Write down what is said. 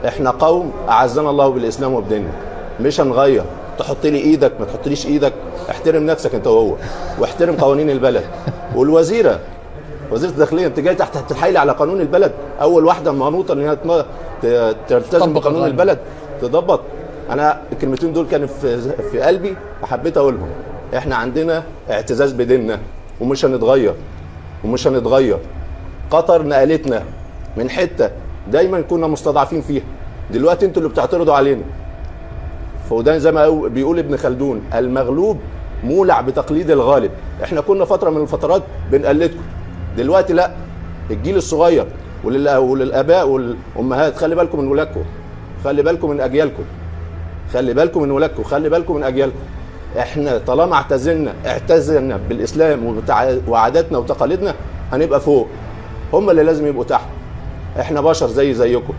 احنا قوم اعزنا الله بالاسلام وبديننا، مش هنغير. تحط لي ايدك ما تحطليش ايدك، احترم نفسك انت وهو، واحترم قوانين البلد. والوزيره وزيره الداخليه انت جاي تحت تتحايلي على قانون البلد، اول واحده منوطه ان هي تلتزم بقانون البلد تضبط. انا الكلمتين دول كانوا في قلبي، حبيت اقولهم. احنا عندنا اعتزاز بديننا ومش هنتغير ومش هنتغير. قطر نقلتنا من حته دايما كنا مستضعفين فيها، دلوقتي انتوا اللي بتعترضوا علينا. فوده زي ما بيقول ابن خلدون، المغلوب مولع بتقليد الغالب. احنا كنا فتره من الفترات بنقلدكم، دلوقتي لا. الجيل الصغير وللاباء والامهات خلي بالكم من ولادكم، خلي بالكم من اجيالكم، خلي بالكم من ولادكم، خلي بالكم من اجيالكم. احنا طالما اعتزلنا بالاسلام وعاداتنا وتقاليدنا هنبقى فوق، هم اللي لازم يبقوا تحت. احنا بشر زيكم.